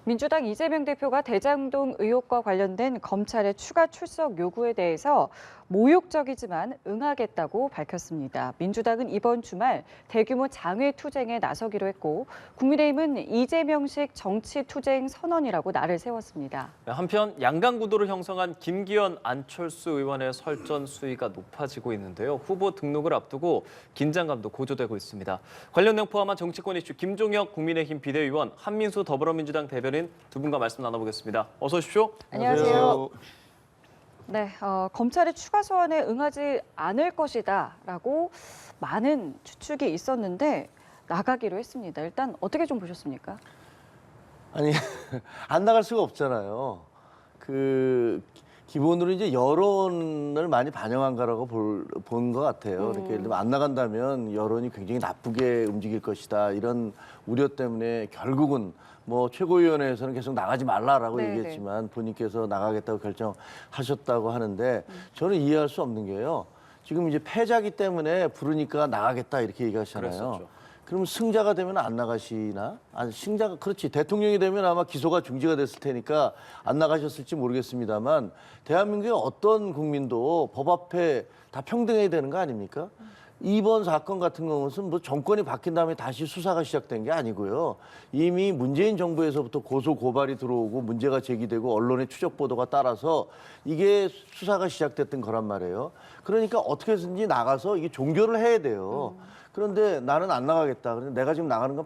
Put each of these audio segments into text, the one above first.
민주당 이재명 대표가 대장동 의혹과 관련된 검찰의 추가 출석 요구에 대해서 모욕적이지만 응하겠다고 밝혔습니다. 민주당은 이번 주말 대규모 장외 투쟁에 나서기로 했고 국민의힘은 이재명식 정치 투쟁 선언이라고 날을 세웠습니다. 한편 양강 구도를 형성한 김기현, 안철수 의원의 설전 수위가 높아지고 있는데요. 후보 등록을 앞두고 긴장감도 고조되고 있습니다. 관련 내용 포함한 정치권 이슈 김종혁 국민의힘 비대위원, 한민수 더불어민주당 대변인 두 분과 말씀 나눠보겠습니다. 어서 오십시오. 안녕하세요. 네, 검찰의 추가 소환에 응하지 않을 것이다라고 많은 추측이 있었는데 나가기로 했습니다. 일단 어떻게 좀 보셨습니까? 아니 안 나갈 수가 없잖아요. 기본으로 이제 여론을 많이 반영한 거라고 본 것 같아요. 이렇게 예를 들면 안 나간다면 여론이 굉장히 나쁘게 움직일 것이다 이런 우려 때문에 결국은 뭐 최고위원회에서는 계속 나가지 말라라고 네네. 얘기했지만 본인께서 나가겠다고 결정하셨다고 하는데 저는 이해할 수 없는 게요. 지금 이제 패자기 때문에 부르니까 나가겠다 이렇게 얘기하시잖아요. 그랬었죠. 그럼 승자가 되면 안 나가시나? 아니, 승자가 그렇지. 대통령이 되면 아마 기소가 중지가 됐을 테니까 안 나가셨을지 모르겠습니다만 대한민국의 어떤 국민도 법 앞에 다 평등해야 되는 거 아닙니까? 이번 사건 같은 경우는 뭐 정권이 바뀐 다음에 다시 수사가 시작된 게 아니고요. 이미 문재인 정부에서부터 고소 고발이 들어오고 문제가 제기되고 언론의 추적 보도가 따라서 이게 수사가 시작됐던 거란 말이에요. 그러니까 어떻게 해서든지 나가서 이게 종결을 해야 돼요. 그런데 나는 안 나가겠다. 그런데 내가 지금 나가는 건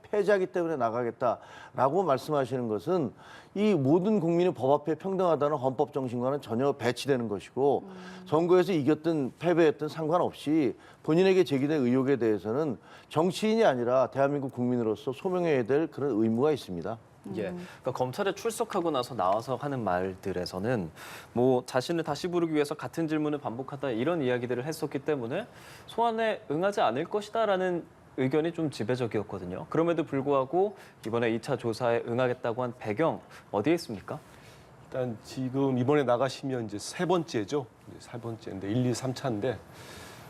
패자기 때문에 나가겠다라고 말씀하시는 것은 이 모든 국민이 법 앞에 평등하다는 헌법 정신과는 전혀 배치되는 것이고 선거에서 이겼든 패배했든 상관없이 본인에게 제기된 의혹에 대해서는 정치인이 아니라 대한민국 국민으로서 소명해야 될 그런 의무가 있습니다. 예, 그러니까 검찰에 출석하고 나서 나와서 하는 말들에서는 뭐 자신을 다시 부르기 위해서 같은 질문을 반복하다 이런 이야기들을 했었기 때문에 소환에 응하지 않을 것이다라는 의견이 좀 지배적이었거든요. 그럼에도 불구하고 이번에 2차 조사에 응하겠다고 한 배경 어디에 있습니까? 일단 지금 이번에 나가시면 이제 세 번째죠. 세 번째인데 1, 2, 3차인데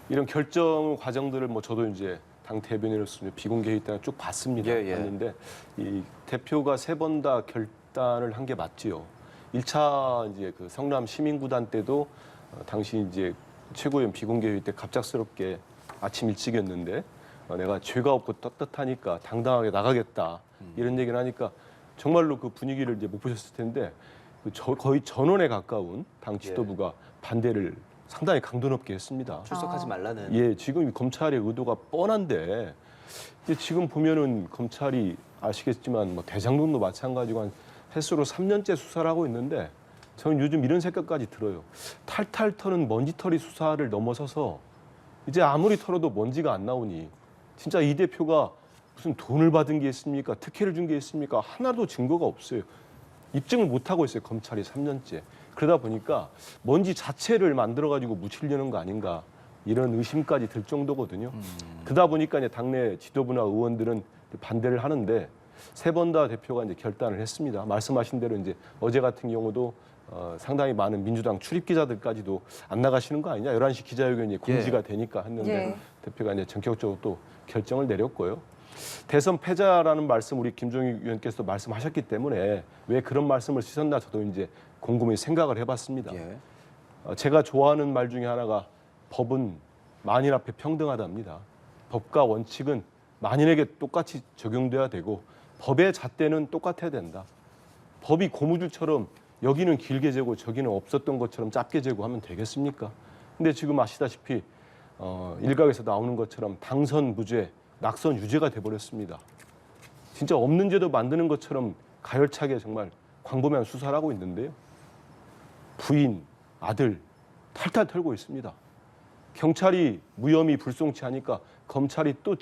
이런 결정 과정들을 뭐 저도 이제 당 대변인으로서 비공개 회의 때는 쭉 봤습니다. 봤는데 이 대표가 세 번 다 결단을 한 게 맞지요. 1차 이제 그 성남 시민구단 때도 당시 이제 최고위원 비공개 회의 때 갑작스럽게 아침 일찍이었는데 내가 죄가 없고 떳떳하니까 당당하게 나가겠다 이런 얘기를 하니까 정말로 그 분위기를 이제 못 보셨을 텐데 거의 전원에 가까운 당 지도부가 반대를 상당히 강도 높게 했습니다. 출석하지 말라는. 예, 지금 검찰의 의도가 뻔한데 이제 지금 보면은 검찰이 아시겠지만 뭐 대장동도 마찬가지고 한 횟수로 3년째 수사를 하고 있는데 저는 요즘 이런 생각까지 들어요. 탈탈 털은 먼지털이 수사를 넘어서서 이제 아무리 털어도 먼지가 안 나오니 진짜 이 대표가 무슨 돈을 받은 게 있습니까? 특혜를 준 게 있습니까? 하나도 증거가 없어요. 입증을 못 하고 있어요. 검찰이 3년째. 그러다 보니까 먼지 자체를 만들어가지고 묻히려는 거 아닌가 이런 의심까지 들 정도거든요. 그러다 보니까 이제 당내 지도부나 의원들은 반대를 하는데 세 번 다 대표가 이제 결단을 했습니다. 말씀하신 대로 이제 어제 같은 경우도 상당히 많은 민주당 출입 기자들까지도 안 나가시는 거 아니냐 11시 기자회견이 공지가 되니까 했는데 대표가 이제 전격적으로 또 결정을 내렸고요. 대선 패자라는 말씀 우리 김종익 의원께서 말씀하셨기 때문에 왜 그런 말씀을 쓰셨나 저도 이제 곰곰이 생각을 해봤습니다. 제가 좋아하는 말 중에 하나가 법은 만인 앞에 평등하답니다. 법과 원칙은 만인에게 똑같이 적용돼야 되고 법의 잣대는 똑같아야 된다. 법이 고무줄처럼 여기는 길게 재고 저기는 없었던 것처럼 짧게 재고 하면 되겠습니까? 근데 지금 아시다시피 일각에서 나오는 것처럼 당선 무죄, 낙선 유죄가 돼버렸습니다. 진짜 없는 죄도 만드는 것처럼 가열차게 정말 광범위한 수사를 하고 있는데요. 부인, 아들 탈탈 털고 있습니다. 경찰이 무혐의 불송치 하니까 검찰이 또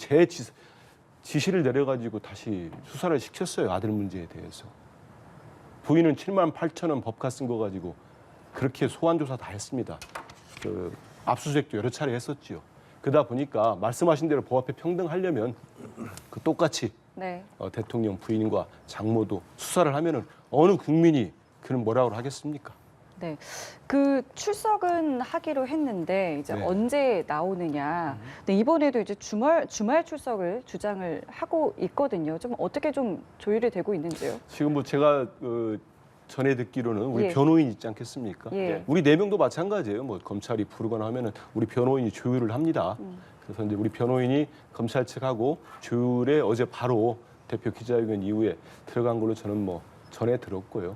지시를 내려가지고 다시 수사를 시켰어요. 아들 문제에 대해서. 부인은 7만 8천 원 법카 쓴 거 가지고 그렇게 소환 조사 다 했습니다. 압수수색도 여러 차례 했었지요. 그러다 보니까 말씀하신 대로 법 앞에 평등하려면 똑같이 대통령 부인과 장모도 수사를 하면은 어느 국민이 그는 뭐라고 하겠습니까? 네, 그 출석은 하기로 했는데 이제 네. 언제 나오느냐. 근데 이번에도 이제 주말 출석을 주장을 하고 있거든요. 좀 어떻게 좀 조율이 되고 있는지요? 지금 뭐 제가 전에 듣기로는 우리 예. 변호인 있지 않겠습니까? 예. 우리 4명도 마찬가지예요. 뭐 검찰이 부르거나 하면은 우리 변호인이 조율을 합니다. 그래서 이제 우리 변호인이 검찰 측하고 조율에 어제 바로 대표 기자회견 이후에 들어간 걸로 저는 뭐 전에 들었고요.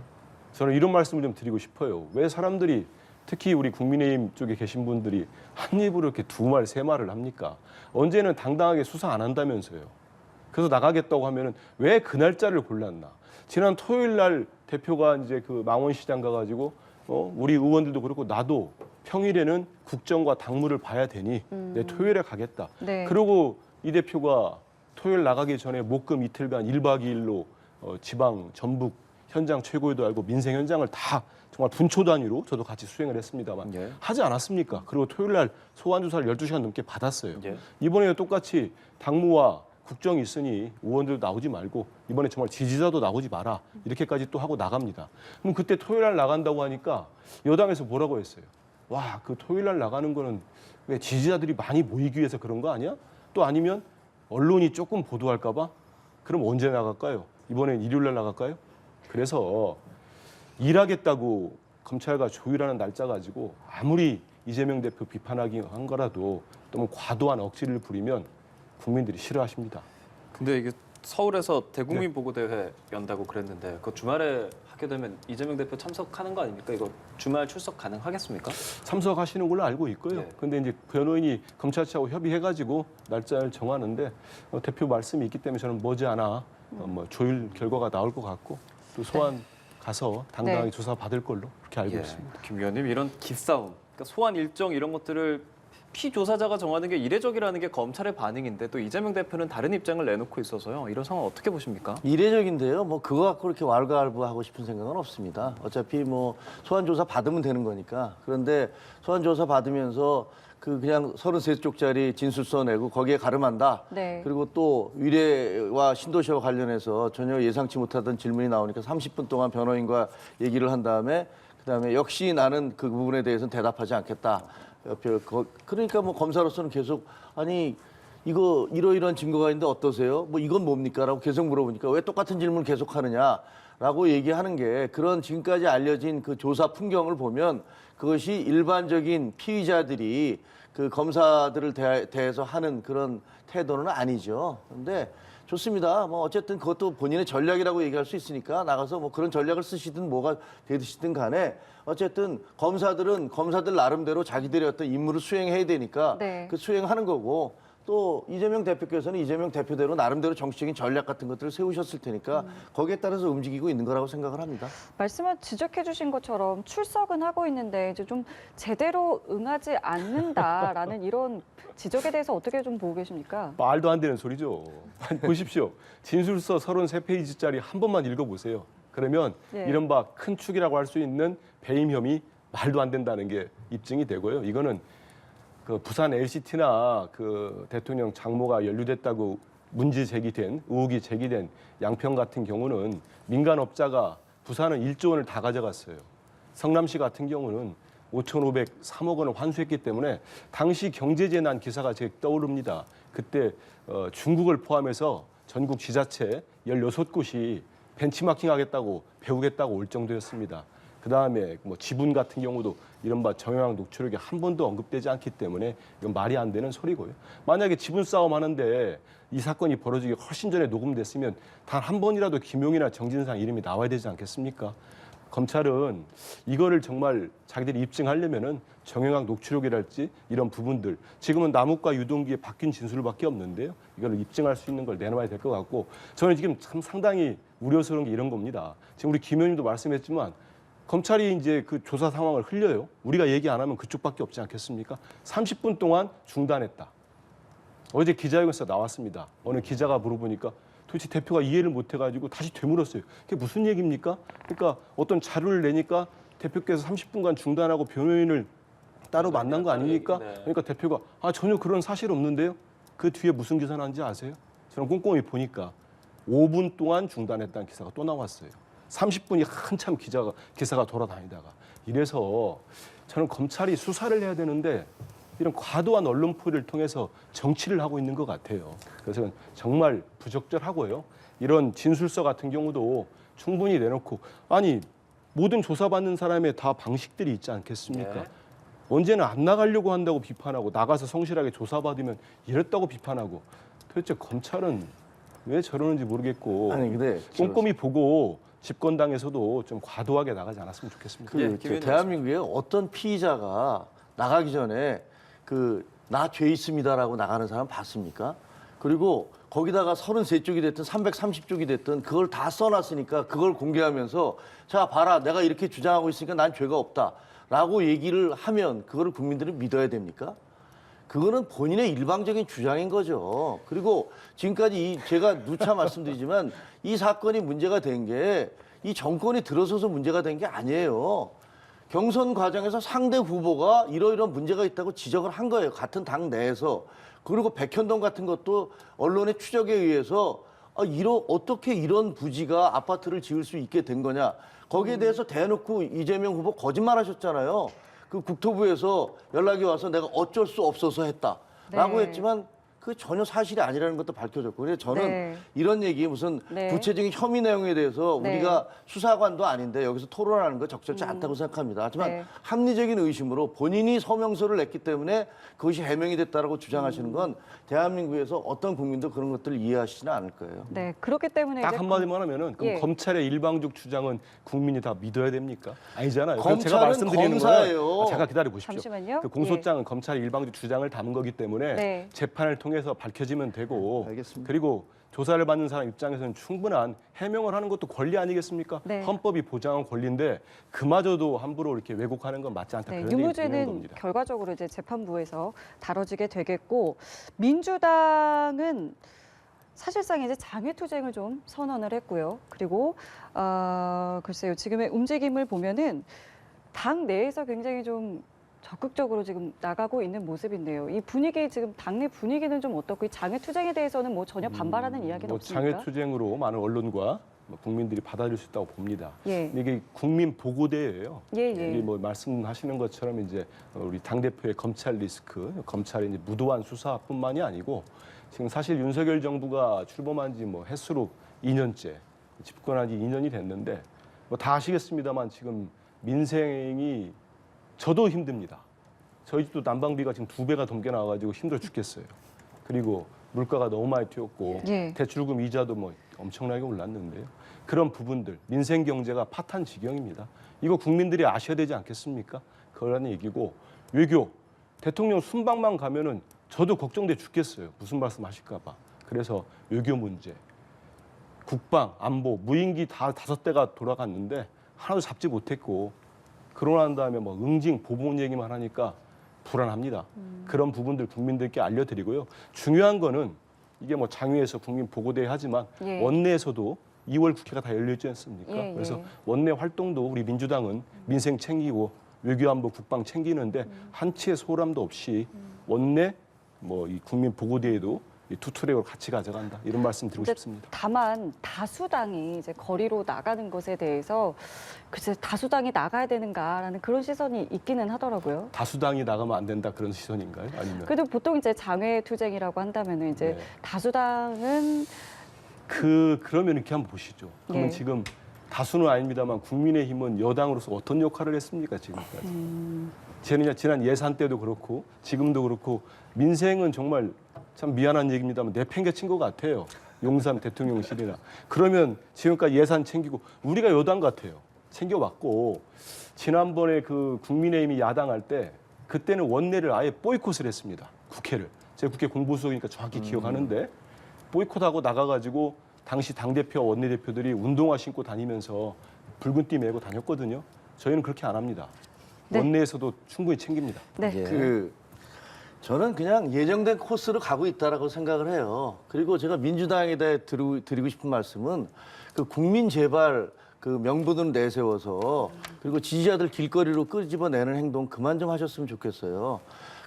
저는 이런 말씀을 좀 드리고 싶어요. 왜 사람들이 특히 우리 국민의힘 쪽에 계신 분들이 한 입으로 이렇게 2말, 3말을 합니까? 언제는 당당하게 수사 안 한다면서요. 그래서 나가겠다고 하면은 왜 그 날짜를 골랐나? 지난 토요일 날 대표가 이제 그 망원시장 가가지고 우리 의원들도 그렇고 나도 평일에는 국정과 당무를 봐야 되니 내 토요일에 가겠다. 네. 그리고 이 대표가 토요일 나가기 전에 목금 이틀간 1박 2일로 지방 전북 현장 최고위도 알고 민생 현장을 다 정말 분초 단위로 저도 같이 수행을 했습니다만 예. 하지 않았습니까? 그리고 토요일 날 소환 조사를 12시간 넘게 받았어요. 예. 이번에도 똑같이 당무와 국정이 있으니 의원들도 나오지 말고 이번에 정말 지지자도 나오지 마라. 이렇게까지 또 하고 나갑니다. 그럼 그때 토요일 날 나간다고 하니까 여당에서 뭐라고 했어요? 와, 그 토요일 날 나가는 거는 왜 지지자들이 많이 모이기 위해서 그런 거 아니야? 또 아니면 언론이 조금 보도할까 봐? 그럼 언제 나갈까요? 이번엔 일요일 날 나갈까요? 그래서 일하겠다고 검찰과 조율하는 날짜 가지고 아무리 이재명 대표 비판하기 한 거라도 너무 과도한 억지를 부리면 국민들이 싫어하십니다. 근데 이게 서울에서 대국민 보고대회 연다고 그랬는데 그 주말에 하게 되면 이재명 대표 참석하는 거 아닙니까? 이거 주말 출석 가능하겠습니까? 참석하시는 걸로 알고 있고요. 네. 근데 이제 변호인이 검찰 측하고 협의해가지고 날짜를 정하는데 대표 말씀이 있기 때문에 저는 머지않아 뭐 조율 결과가 나올 것 같고 또 소환 가서 당당하게 네. 조사 받을 걸로 그렇게 알고 예. 있습니다. 김 위원님 이런 기싸움, 그러니까 소환 일정 이런 것들을 피조사자가 정하는 게 이례적이라는 게 검찰의 반응인데 또 이재명 대표는 다른 입장을 내놓고 있어서요. 이런 상황 어떻게 보십니까? 이례적인데요. 뭐 그거 갖고 그렇게 왈가왈부하고 싶은 생각은 없습니다. 어차피 뭐 소환 조사 받으면 되는 거니까. 그런데 소환 조사 받으면서 그냥 33쪽짜리 진술서 내고 거기에 가름한다. 네. 그리고 또 위례와 신도시와 관련해서 전혀 예상치 못하던 질문이 나오니까 30분 동안 변호인과 얘기를 한 다음에 그다음에 역시 나는 그 부분에 대해서는 대답하지 않겠다. 그러니까 뭐 검사로서는 계속 아니 이거 이러이러한 증거가 있는데 어떠세요? 뭐 이건 뭡니까?라고 계속 물어보니까 왜 똑같은 질문을 계속 하느냐라고 얘기하는 게 그런 지금까지 알려진 그 조사 풍경을 보면 그것이 일반적인 피의자들이 그 검사들을 대해서 하는 그런 태도는 아니죠. 그런데 좋습니다. 뭐 어쨌든 그것도 본인의 전략이라고 얘기할 수 있으니까 나가서 뭐 그런 전략을 쓰시든 뭐가 되시든 간에 어쨌든 검사들은 검사들 나름대로 자기들의 어떤 임무를 수행해야 되니까 네. 그 수행하는 거고 또 이재명 대표께서는 이재명 대표대로 나름대로 정치적인 전략 같은 것들을 세우셨을 테니까 거기에 따라서 움직이고 있는 거라고 생각을 합니다. 말씀을 지적해 주신 것처럼 출석은 하고 있는데 이제 좀 제대로 응하지 않는다라는 이런 지적에 대해서 어떻게 좀 보고 계십니까? 말도 안 되는 소리죠. 아니, 보십시오. 진술서 33페이지짜리 한 번만 읽어보세요. 그러면 예. 이른바 큰 축이라고 할 수 있는 배임 혐의 말도 안 된다는 게 입증이 되고요. 이거는 그 부산 LCT나 그 대통령 장모가 연루됐다고 문제 제기된 의혹이 제기된 양평 같은 경우는 민간업자가 부산은 1조 원을 다 가져갔어요. 성남시 같은 경우는 5,503억 원을 환수했기 때문에 당시 경제재난 기사가 제 떠오릅니다. 그때 중국을 포함해서 전국 지자체 16곳이 벤치마킹하겠다고 배우겠다고 올 정도였습니다. 그다음에 뭐 지분 같은 경우도 이른바 정영학 녹취록이 한 번도 언급되지 않기 때문에 이건 말이 안 되는 소리고요. 만약에 지분 싸움 하는데 이 사건이 벌어지기 훨씬 전에 녹음됐으면 단 한 번이라도 김용이나 정진상 이름이 나와야 되지 않겠습니까? 검찰은 이거를 정말 자기들이 입증하려면은 정영학 녹취록이랄지 이런 부분들 지금은 남욱과 유동기에 바뀐 진술밖에 없는데요. 이걸 입증할 수 있는 걸 내놓아야 될 것 같고 저는 지금 참 상당히 우려스러운 게 이런 겁니다. 지금 우리 김 의원님도 말씀했지만 검찰이 이제 그 조사 상황을 흘려요. 우리가 얘기 안 하면 그쪽밖에 없지 않겠습니까? 30분 동안 중단했다. 어제 기자회견에서 나왔습니다. 어느 기자가 물어보니까 도대체 대표가 이해를 못해가지고 다시 되물었어요. 그게 무슨 얘기입니까? 그러니까 어떤 자료를 내니까 대표께서 30분간 중단하고 변호인을 따로 만난 거 아닙니까? 네. 그러니까 대표가 전혀 그런 사실 없는데요. 그 뒤에 무슨 기사 나는지 아세요? 저는 꼼꼼히 보니까 5분 동안 중단했다는 기사가 또 나왔어요. 30분이 한참 기사가 돌아다니다가 이래서 저는 검찰이 수사를 해야 되는데 이런 과도한 언론 포위를 통해서 정치를 하고 있는 것 같아요. 그래서 정말 부적절하고요. 이런 진술서 같은 경우도 충분히 내놓고 아니 모든 조사받는 사람의 다 방식들이 있지 않겠습니까? 네. 언제는 안 나가려고 한다고 비판하고 나가서 성실하게 조사받으면 이랬다고 비판하고 도대체 검찰은 왜 저러는지 모르겠고 아니 근데 꼼꼼히 보고 집권당에서도 좀 과도하게 나가지 않았으면 좋겠습니다. 예, 그 김현우 대한민국에 어떤 피의자가 나가기 전에 나 죄 있습니다라고 나가는 사람 봤습니까? 그리고 거기다가 33쪽이 됐든 330쪽이 됐든 그걸 다 써놨으니까 그걸 공개하면서 자 봐라 내가 이렇게 주장하고 있으니까 난 죄가 없다라고 얘기를 하면 그거를 국민들이 믿어야 됩니까? 그거는 본인의 일방적인 주장인 거죠. 그리고 지금까지 제가 누차 말씀드리지만 이 사건이 문제가 된 게 이 정권이 들어서서 문제가 된 게 아니에요. 경선 과정에서 상대 후보가 이러이러한 문제가 있다고 지적을 한 거예요. 같은 당 내에서. 그리고 백현동 같은 것도 언론의 추적에 의해서 어떻게 이런 부지가 아파트를 지을 수 있게 된 거냐. 거기에 대해서 대놓고 이재명 후보 거짓말하셨잖아요. 그 국토부에서 연락이 와서 내가 어쩔 수 없어서 했다라고 네. 했지만 그 전혀 사실이 아니라는 것도 밝혀졌고 그래서 저는 네. 이런 얘기 무슨 네. 구체적인 혐의 내용에 대해서 네. 우리가 수사관도 아닌데 여기서 토론하는 거 적절치 않다고 생각합니다. 하지만 네. 합리적인 의심으로 본인이 서명서를 냈기 때문에 그것이 해명이 됐다라고 주장하시는 건 대한민국에서 어떤 국민도 그런 것들을 이해하시지는 않을 거예요. 네, 그렇기 때문에 딱 이제 한마디만 하면은 그럼 예. 검찰의 일방적 주장은 국민이 다 믿어야 됩니까? 아니잖아요. 그럼 검찰은 제가 말씀드리는 검사예요. 거는 잠깐 기다려 보십시오. 잠시만요. 그 공소장은 검찰의 일방적 주장을 담은 거기 때문에 네. 재판을 통해서 밝혀지면 되고 알겠습니다. 그리고 조사를 받는 사람 입장에서는 충분한 해명을 하는 것도 권리 아니겠습니까? 네. 헌법이 보장한 권리인데 그마저도 함부로 이렇게 왜곡하는 건 맞지 않다. 네, 그런 얘기 드리는 유무죄는 겁니다. 결과적으로 이제 재판부에서 다뤄지게 되겠고 민주당은 사실상 이제 장외투쟁을 좀 선언을 했고요. 그리고 글쎄요, 지금의 움직임을 보면은 당 내에서 굉장히 좀 적극적으로 지금 나가고 있는 모습인데요. 이 분위기 지금 당내 분위기는 좀 어떻고 이 장외투쟁에 대해서는 뭐 전혀 반발하는 이야기는 뭐 없습니까? 장외투쟁으로 많은 언론과 국민들이 받아들일 수 있다고 봅니다. 예. 근데 이게 국민 보고대예요. 예, 이게 예. 뭐 말씀하시는 것처럼 이제 우리 당 대표의 검찰 리스크, 검찰의 이제 무도한 수사뿐만이 아니고 지금 사실 윤석열 정부가 출범한 지 뭐 횟수로 2년째, 집권한 지 2년이 됐는데 뭐 다 아시겠습니다만 지금 민생이 저도 힘듭니다. 저희 집도 난방비가 지금 2배가 넘게 나와가지고 힘들어 죽겠어요. 그리고 물가가 너무 많이 튀었고 예. 대출금 이자도 뭐 엄청나게 올랐는데요. 그런 부분들 민생 경제가 파탄 지경입니다. 이거 국민들이 아셔야 되지 않겠습니까? 그러라는 얘기고 외교 대통령 순방만 가면은 저도 걱정돼 죽겠어요. 무슨 말씀하실까 봐. 그래서 외교 문제, 국방, 안보, 무인기 다 5대가 돌아갔는데 하나도 잡지 못했고 그러고 난 다음에 뭐 응징, 보복 얘기만 하니까 불안합니다. 그런 부분들 국민들께 알려드리고요. 중요한 거는 이게 뭐 장외에서 국민 보고대회 하지만 예. 원내에서도 2월 국회가 다 열려 있지 않습니까? 예, 예. 그래서 원내 활동도 우리 민주당은 민생 챙기고 외교안보 국방 챙기는데 한치의 소홀함도 없이 원내 뭐 이 국민 보고대회도 이 투트랙으로 같이 가져간다 이런 말씀 드리고 근데 싶습니다. 다만 다수당이 이제 거리로 나가는 것에 대해서 글쎄 다수당이 나가야 되는가라는 그런 시선이 있기는 하더라고요. 다수당이 나가면 안 된다 그런 시선인가요? 아니면 그래도 보통 이제 장외투쟁이라고 한다면은 이제 네. 다수당은 그러면 이렇게 한번 보시죠. 그러면 예. 지금 다수는 아닙니다만 국민의힘은 여당으로서 어떤 역할을 했습니까 지금까지? 지난 예산 때도 그렇고 지금도 그렇고 민생은 정말 참 미안한 얘기입니다만 내팽개친 것 같아요. 용산 대통령실이나 그러면 지금까지 예산 챙기고 우리가 여당 같아요. 챙겨왔고 지난번에 그 국민의힘이 야당할 때 그때는 원내를 아예 보이콧을 했습니다. 국회를 제가 국회 공보수석이니까 정확히 기억하는데 보이콧하고 나가가지고 당시 당대표 원내대표들이 운동화 신고 다니면서 붉은 띠 메고 다녔거든요. 저희는 그렇게 안 합니다. 네. 원내에서도 충분히 챙깁니다. 네. 예. 저는 그냥 예정된 코스로 가고 있다라고 생각을 해요. 그리고 제가 민주당에 대해 드리고 싶은 말씀은 그 국민 재발 그 명분을 내세워서 그리고 지지자들 길거리로 끄집어내는 행동 그만 좀 하셨으면 좋겠어요.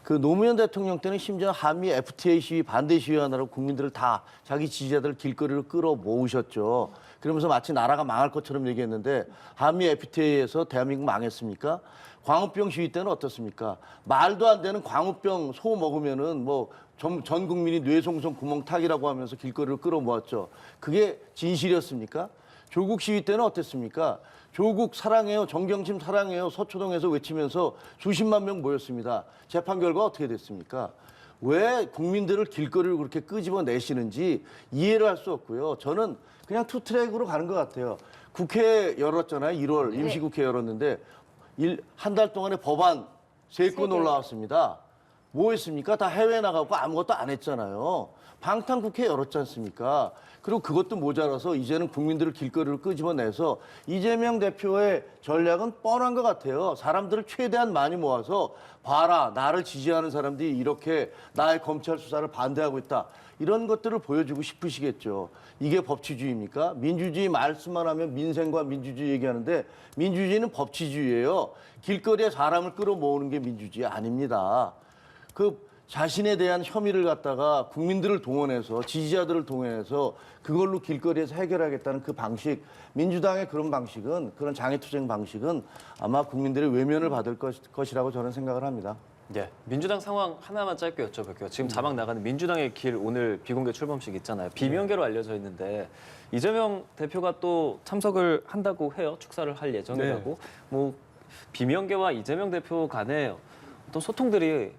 그 노무현 대통령 때는 심지어 한미 FTA 시위 반대 시위하느라고 국민들을 다 자기 지지자들 길거리로 끌어 모으셨죠. 그러면서 마치 나라가 망할 것처럼 얘기했는데 한미 FTA에서 대한민국 망했습니까? 광우병 시위 때는 어떻습니까? 말도 안 되는 광우병 소 먹으면은 뭐 전 국민이 뇌송송 구멍탁이라고 하면서 길거리를 끌어모았죠. 그게 진실이었습니까? 조국 시위 때는 어땠습니까? 조국 사랑해요, 정경심 사랑해요, 서초동에서 외치면서 수십만 명 모였습니다. 재판 결과 어떻게 됐습니까? 왜 국민들을 길거리를 그렇게 끄집어내시는지 이해를 할 수 없고요. 저는 그냥 투트랙으로 가는 것 같아요. 국회 열었잖아요. 1월 임시국회 열었는데 한 달 동안에 법안 3건 올라왔습니다. 뭐 했습니까? 다 해외 나가고 아무것도 안 했잖아요. 방탄국회 열었지 않습니까? 그리고 그것도 모자라서 이제는 국민들을 길거리로 끄집어내서 이재명 대표의 전략은 뻔한 것 같아요. 사람들을 최대한 많이 모아서 봐라, 나를 지지하는 사람들이 이렇게 나의 검찰 수사를 반대하고 있다. 이런 것들을 보여주고 싶으시겠죠. 이게 법치주의입니까? 민주주의 말씀만 하면 민생과 민주주의 얘기하는데 민주주의는 법치주의예요. 길거리에 사람을 끌어모으는 게 민주주의 아닙니다. 그 자신에 대한 혐의를 갖다가 국민들을 동원해서 지지자들을 동원해서 그걸로 길거리에서 해결하겠다는 그 방식, 민주당의 그런 방식은 그런 장애투쟁 방식은 아마 국민들의 외면을 받을 것이라고 저는 생각을 합니다. 예, 민주당 상황 하나만 짧게 여쭤볼게요. 지금 자막 나가는 민주당의 길 오늘 비공개 출범식 있잖아요. 비명계로 알려져 있는데 이재명 대표가 또 참석을 한다고 해요. 축사를 할 예정이라고. 뭐 비명계와 이재명 대표 간에 어떤 소통들이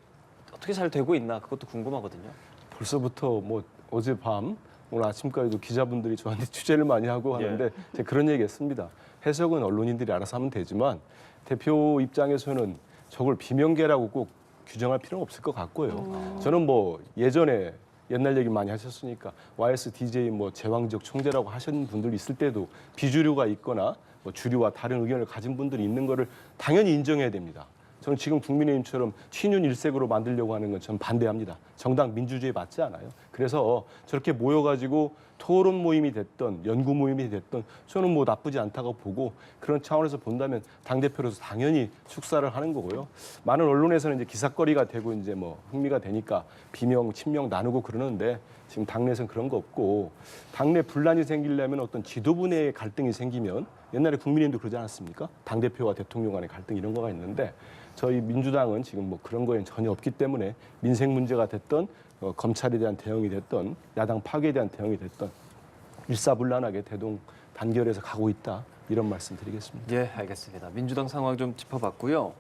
어떻게 잘 되고 있나 그것도 궁금하거든요. 벌써부터 뭐 어젯밤 오늘 아침까지도 기자분들이 저한테 취재를 많이 하고 하는데 제가 그런 얘기했습니다. 해석은 언론인들이 알아서 하면 되지만 대표 입장에서는 저걸 비명계라고 꼭 규정할 필요는 없을 것 같고요. 저는 뭐 예전에 옛날 얘기 많이 하셨으니까 YS DJ 뭐 제왕적 총재라고 하시는 분들 있을 때도 비주류가 있거나 뭐 주류와 다른 의견을 가진 분들이 있는 거를 당연히 인정해야 됩니다. 저는 지금 국민의힘처럼 친윤 일색으로 만들려고 하는 건 저는 반대합니다. 정당 민주주의에 맞지 않아요. 그래서 저렇게 모여가지고 토론 모임이 됐던 연구 모임이 됐던 저는 뭐 나쁘지 않다고 보고 그런 차원에서 본다면 당대표로서 당연히 축사를 하는 거고요. 많은 언론에서는 이제 기사거리가 되고 이제 뭐 흥미가 되니까 비명, 친명 나누고 그러는데 지금 당내에서는 그런 거 없고 당내 분란이 생기려면 어떤 지도부 내에 갈등이 생기면 옛날에 국민의힘도 그러지 않았습니까? 당대표와 대통령 간의 갈등 이런 거가 있는데 저희 민주당은 지금 뭐 그런 거에는 전혀 없기 때문에 민생 문제가 됐던 검찰에 대한 대응이 됐던 야당 파괴에 대한 대응이 됐던 일사불란하게 대동단결해서 가고 있다 이런 말씀 드리겠습니다. 예, 알겠습니다. 민주당 상황 좀 짚어봤고요.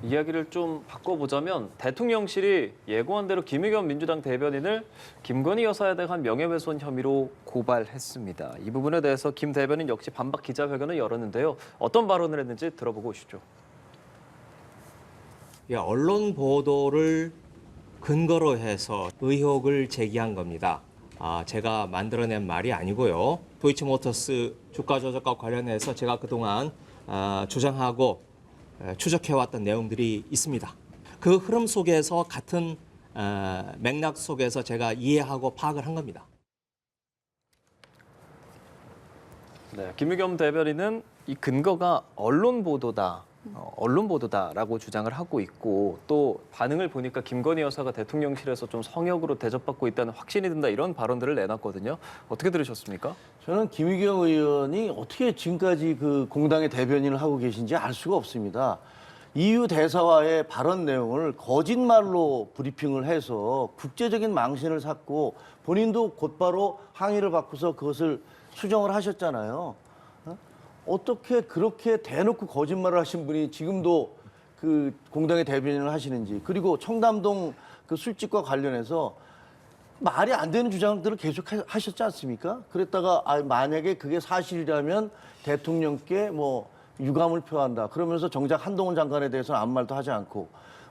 이야기를 좀 바꿔보자면 대통령실이 예고한 대로 김의겸 민주당 대변인을 김건희 여사에 대한 명예훼손 혐의로 고발했습니다. 이 부분에 대해서 김 대변인 역시 반박 기자회견을 열었는데요. 어떤 발언을 했는지 들어보고 오시죠. 언론 보도를 근거로 해서 의혹을 제기한 겁니다. 제가 만들어낸 말이 아니고요. 도이치모터스 주가 조작과 관련해서 제가 그동안 주장하고 추적해왔던 내용들이 있습니다. 그 흐름 속에서 같은 맥락 속에서 제가 이해하고 파악을 한 겁니다. 네, 김의겸 대변인은 이 근거가 언론 보도다라고 주장을 하고 있고 또 반응을 보니까 김건희 여사가 대통령실에서 좀 성역으로 대접받고 있다는 확신이 든다 이런 발언들을 내놨거든요. 어떻게 들으셨습니까? 저는 김의겸 의원이 어떻게 지금까지 그 공당의 대변인을 하고 계신지 알 수가 없습니다. EU 대사와의 발언 내용을 거짓말로 브리핑을 해서 국제적인 망신을 샀고 본인도 곧바로 항의를 받고서 그것을 수정을 하셨잖아요. 어떻게 그렇게 대놓고 거짓말을 하신 분이 지금도 그 공당의 대변인을 하시는지, 그리고 청담동 그 술집과 관련해서 말이 안 되는 주장들을 계속 하셨지 않습니까? 그랬다가 만약에 그게 사실이라면 대통령께 뭐 유감을 표한다. 그러면서 정작 한동훈 장관에 대해서는 아무 말도 하지 않고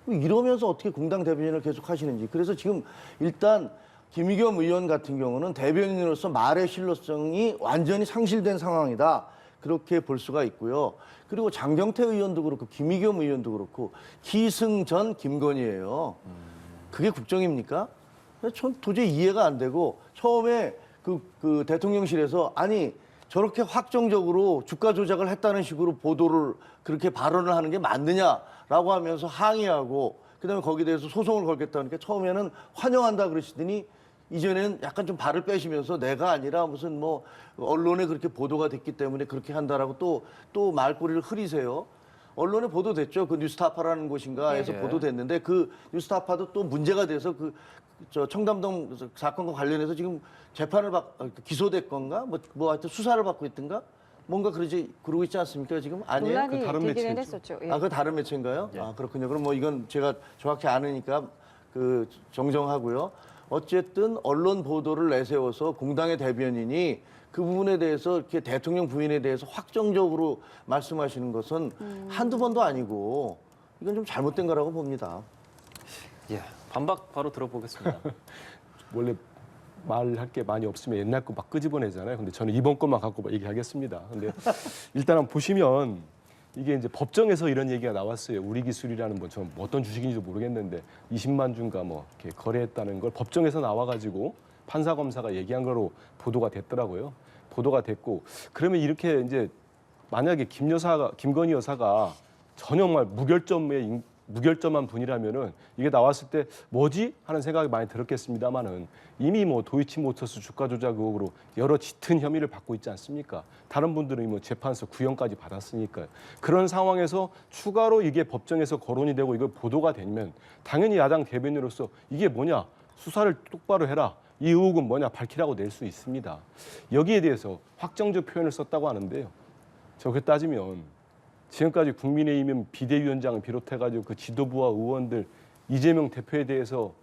이러면서 어떻게 공당 대변인을 계속 하시는지. 그래서 지금 일단 김의겸 의원 같은 경우는 대변인으로서 말의 신뢰성이 완전히 상실된 상황이다. 그렇게 볼 수가 있고요. 그리고 장경태 의원도 그렇고 김의겸 의원도 그렇고 기승전 김건희예요. 그게 국정입니까? 전 도저히 이해가 안 되고 처음에 그 대통령실에서 아니 저렇게 확정적으로 주가 조작을 했다는 식으로 보도를 그렇게 발언을 하는 게 맞느냐라고 하면서 항의하고 그다음에 거기에 대해서 소송을 걸겠다니까 처음에는 환영한다 그러시더니 이전에는 약간 좀 발을 빼시면서 내가 아니라 무슨 뭐 언론에 그렇게 보도가 됐기 때문에 그렇게 한다라고 또 말꼬리를 흐리세요. 언론에 보도됐죠. 그 뉴스타파라는 곳인가에서 예. 보도됐는데 그 뉴스타파도 또 문제가 돼서 저 청담동 사건과 관련해서 지금 재판을 기소됐건가 뭐 하여튼 수사를 받고 있던가 뭔가 그러고 있지 않습니까 지금? 아니에요? 논란이 그 다른 되기는 매체죠. 했었죠. 예. 아, 그 다른 매체인가요? 예. 아, 그렇군요. 그럼 뭐 이건 제가 정확히 아니니까 정정하고요. 어쨌든 언론 보도를 내세워서 공당의 대변인이 그 부분에 대해서 이렇게 대통령 부인에 대해서 확정적으로 말씀하시는 것은 한두 번도 아니고 이건 좀 잘못된 거라고 봅니다. 예, 반박 바로 들어보겠습니다. 원래 말할 게 많이 없으면 옛날 거 막 끄집어내잖아요. 근데 저는 이번 것만 갖고 얘기하겠습니다. 근데 일단 한번 보시면 이게 이제 법정에서 이런 얘기가 나왔어요. 우리 기술이라는 뭐 좀 어떤 주식인지도 모르겠는데 20만 주인가 뭐 이렇게 거래했다는 걸 법정에서 나와가지고 판사 검사가 얘기한 거로 보도가 됐더라고요. 보도가 됐고 그러면 이렇게 이제 만약에 김건희 여사가 전혀 정말 무결점한 분이라면은 이게 나왔을 때 뭐지 하는 생각이 많이 들었겠습니다만은 이미 뭐 도이치모터스 주가 조작 의혹으로 여러 짙은 혐의를 받고 있지 않습니까? 다른 분들은 뭐 재판에서 구형까지 받았으니까요. 그런 상황에서 추가로 이게 법정에서 거론이 되고 이거 보도가 되면 당연히 야당 대변인으로서 이게 뭐냐 수사를 똑바로 해라. 이 의혹은 뭐냐 밝히라고 낼 수 있습니다. 여기에 대해서 확정적 표현을 썼다고 하는데요. 저렇게 따지면 지금까지 국민의힘 비대위원장을 비롯해가지고 그 지도부와 의원들 이재명 대표에 대해서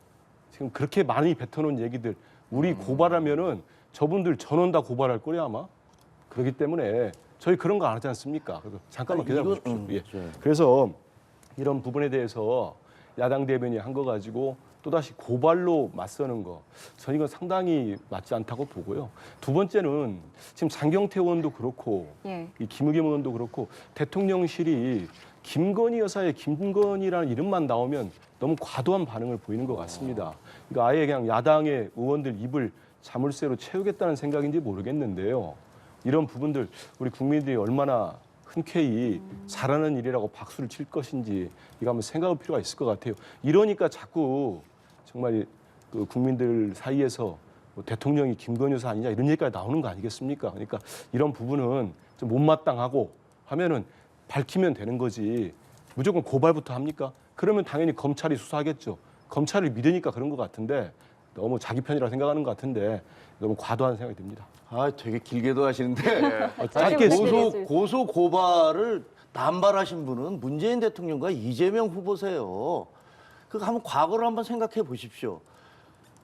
지금 그렇게 많이 뱉어놓은 얘기들 우리 고발하면은 저분들 전원 다 고발할 거래 아마. 그렇기 때문에 저희 그런 거 안 하지 않습니까? 그래서 잠깐만 기다려 보십시오. 예. 그래서 이런 부분에 대해서 야당 대변인이 한 거 가지고 또다시 고발로 맞서는 거, 저는 이건 상당히 맞지 않다고 보고요. 두 번째는 지금 장경태 의원도 그렇고 예. 이 김의겸 의원도 그렇고 대통령실이 김건희 여사의 김건희라는 이름만 나오면 너무 과도한 반응을 보이는 것 같습니다. 그러니까 아예 그냥 야당의 의원들 입을 자물쇠로 채우겠다는 생각인지 모르겠는데요. 이런 부분들 우리 국민들이 얼마나 흔쾌히 잘하는 일이라고 박수를 칠 것인지 이거 한번 생각할 필요가 있을 것 같아요. 이러니까 자꾸 정말 그 국민들 사이에서 뭐 대통령이 김건희 여사 아니냐 이런 얘기가 나오는 거 아니겠습니까? 그러니까 이런 부분은 좀 못마땅하고 하면은 밝히면 되는 거지 무조건 고발부터 합니까? 그러면 당연히 검찰이 수사하겠죠. 검찰을 믿으니까 그런 것 같은데 너무 자기 편이라 생각하는 것 같은데 너무 과도한 생각이 듭니다. 아, 되게 길게도 하시는데 짧게 고소 고발을 남발하신 분은 문재인 대통령과 이재명 후보세요. 그 한번 과거를 한번 생각해 보십시오.